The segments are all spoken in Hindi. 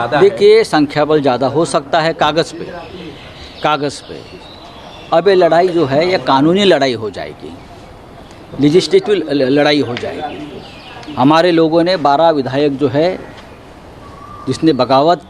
देखिए, संख्या बल ज़्यादा हो सकता है कागज़ पे। अब ये लड़ाई जो है ये कानूनी लड़ाई हो जाएगी, लेजिस्लेटिव लड़ाई हो जाएगी। हमारे लोगों ने 12 विधायक जो है जिसने बगावत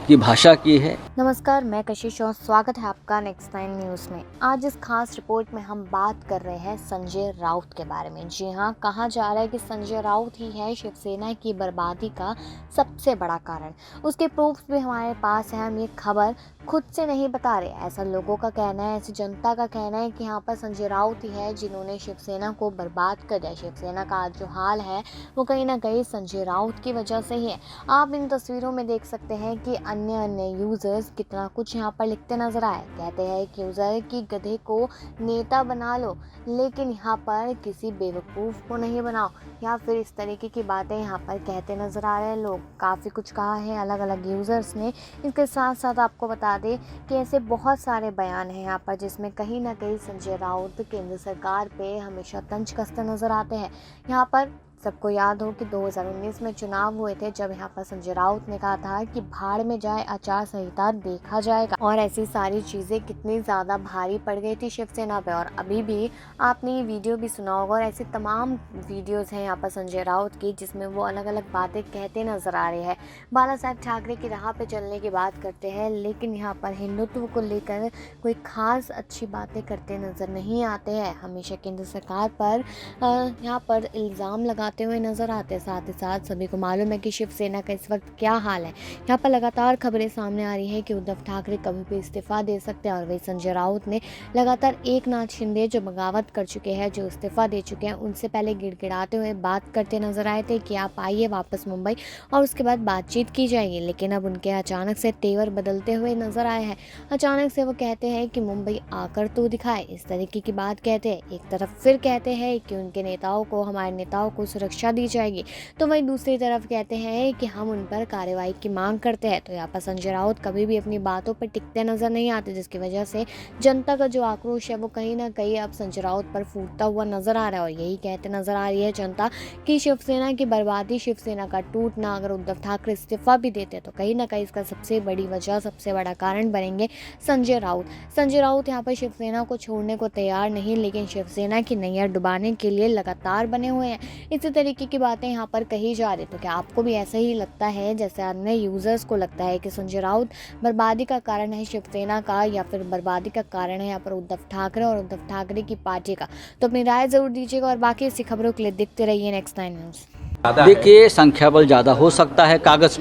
की भाषा की है। नमस्कार, मैं कशिश और स्वागत है आपका नेक्स्ट 9 न्यूज़ में। आज इस खास रिपोर्ट में हम बात कर रहे हैं संजय राउत के बारे में। जी हाँ, कहा जा रहा है कि संजय राउत ही है शिवसेना की बर्बादी का सबसे बड़ा कारण। उसके प्रूफ्स भी हमारे पास हैं, हम ये खबर खुद से नहीं बता रहे। ऐसा लोगों का कहना है, ऐसी जनता का कहना है कि यहाँ पर संजय राउत ही है जिन्होंने शिवसेना को बर्बाद कर दिया। शिवसेना का आज जो हाल है वो कहीं ना कहीं संजय राउत की वजह से ही है। आप इन तस्वीरों में देख सकते हैं कि अन्य यूजर्स कितना कुछ यहाँ पर लिखते नजर आए। कहते हैं कि यूजर की गधे को नेता बना लो, लेकिन यहाँ पर किसी बेवकूफ़ को नहीं बनाओ, या फिर इस तरीके की बातें यहाँ पर कहते नजर आ रहे हैं लोग। काफ़ी कुछ कहा है अलग अलग यूज़र्स ने। इसके साथ साथ आपको बता दें कि ऐसे बहुत सारे बयान हैं यहाँ पर जिसमें कहीं ना कहीं संजय राउत केंद्र सरकार पे हमेशा तंज कसते नजर आते हैं। यहाँ पर सबको याद हो कि 2019 में चुनाव हुए थे, जब यहाँ पर संजय राउत ने कहा था कि भाड़ में जाए आचार संहिता देखा जाएगा, और ऐसी सारी चीज़ें कितनी ज़्यादा भारी पड़ गई थी शिवसेना पे। और अभी भी आपने ये वीडियो भी सुना होगा, और ऐसी तमाम वीडियोज़ हैं यहाँ पर संजय राउत की जिसमें वो अलग अलग बातें कहते नज़र आ रहे हैं। बाला साहब ठाकरे की राह पर चलने की बात करते हैं, लेकिन यहाँ पर हिंदुत्व को लेकर कोई ख़ास अच्छी बातें करते नज़र नहीं आते हैं। हमेशा केंद्र सरकार पर यहाँ पर इल्ज़ाम लगाते हुए नजर आते हैं। साथ ही साथ सभी को मालूम है कि शिवसेना का इस वक्त क्या हाल है। यहाँ पर लगातार खबरें सामने आ रही है कि उद्धव ठाकरे कभी भी इस्तीफा दे सकते हैं, और वही संजय राउत ने लगातार एकनाथ शिंदे जो बगावत कर चुके हैं, जो इस्तीफा दे चुके हैं, उनसे पहले गिड़गिड़ाते हुए बात करते नजर आए थे कि आप आइए वापस मुंबई और उसके बाद बातचीत की जाएगी। लेकिन अब उनके अचानक से तेवर बदलते हुए नजर आए हैं। अचानक से वो कहते हैं कि मुंबई आकर तो दिखाए, इस तरीके की बात कहते हैं। एक तरफ फिर कहते हैं कि उनके नेताओं को, हमारे नेताओं को सुरक्षा दी जाएगी, तो वहीं दूसरी तरफ कहते हैं कि हम उन पर कार्रवाई की मांग करते हैं। तो यहाँ पर संजय राउत कभी भी अपनी बातों पर टिकते नजर नहीं आते, जिसकी वजह से जनता का जो आक्रोश है वो कहीं ना कहीं अब संजय राउत पर फूटता हुआ नजर आ रहा है। और यही कहते नजर आ रही है जनता कि शिवसेना की बर्बादी, शिवसेना का टूटना, अगर उद्धव ठाकरे इस्तीफा भी देते तो कहीं ना कहीं इसका सबसे बड़ी वजह, सबसे बड़ा कारण बनेंगे संजय राउत। संजय राउत यहाँ पर शिवसेना को छोड़ने को तैयार नहीं, लेकिन शिवसेना की नैया डुबाने के लिए लगातार बने हुए हैं। इसी तरीके की बातें यहाँ पर कही जा रही। तो क्या आपको भी ऐसा ही लगता है जैसे अन्य यूजर्स को लगता है कि संजय राउत बर्बादी का कारण है शिवसेना का, या फिर बर्बादी का कारण है यहाँ पर उद्धव ठाकरे और उद्धव ठाकरे की पार्टी का? तो अपनी राय जरूर दीजिएगा, और बाकी ऐसी खबरों के लिए देखते रहिए नेक्स्ट 9 न्यूज़। देखिए, संख्या बल ज़्यादा हो सकता है कागज़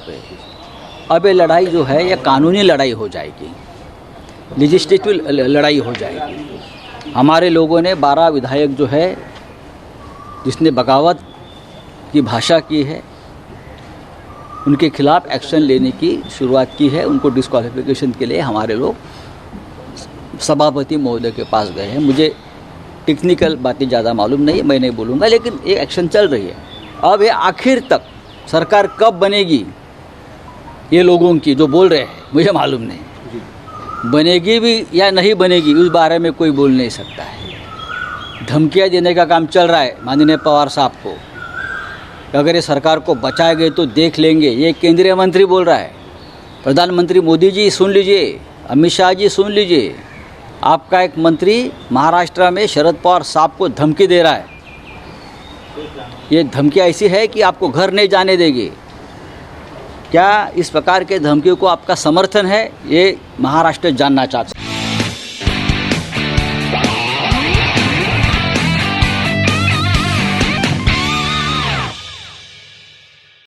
पे। अब ये लड़ाई जो है ये कानूनी लड़ाई हो जाएगी, लेजिस्लेटिव लड़ाई हो जाएगी। हमारे लोगों ने 12 विधायक जो है जिसने बगावत की भाषा की है, उनके खिलाफ एक्शन लेने की शुरुआत की है। उनको डिस्क्वालिफिकेशन के लिए हमारे लोग सभापति महोदय के पास गए हैं। मुझे टेक्निकल बातें ज़्यादा मालूम नहीं है, मैं नहीं बोलूँगा, लेकिन ये एक्शन चल रही है। अब ये आखिर तक सरकार कब बनेगी, ये लोगों की जो बोल रहे हैं मुझे मालूम नहीं। बनेगी भी या नहीं बनेगी उस बारे में कोई बोल नहीं सकता है। धमकियाँ देने का काम चल रहा है माननीय पवार साहब को, अगर ये सरकार को बचाए गए तो देख लेंगे, ये केंद्रीय मंत्री बोल रहा है। प्रधानमंत्री मोदी जी सुन लीजिए, अमित शाह जी सुन लीजिए, आपका एक मंत्री महाराष्ट्र में शरद पवार साहब को धमकी दे रहा है। ये धमकियाँ ऐसी है कि आपको घर नहीं जाने देगी। क्या इस प्रकार के धमकियों को आपका समर्थन है, ये महाराष्ट्र जानना चाहते हैं।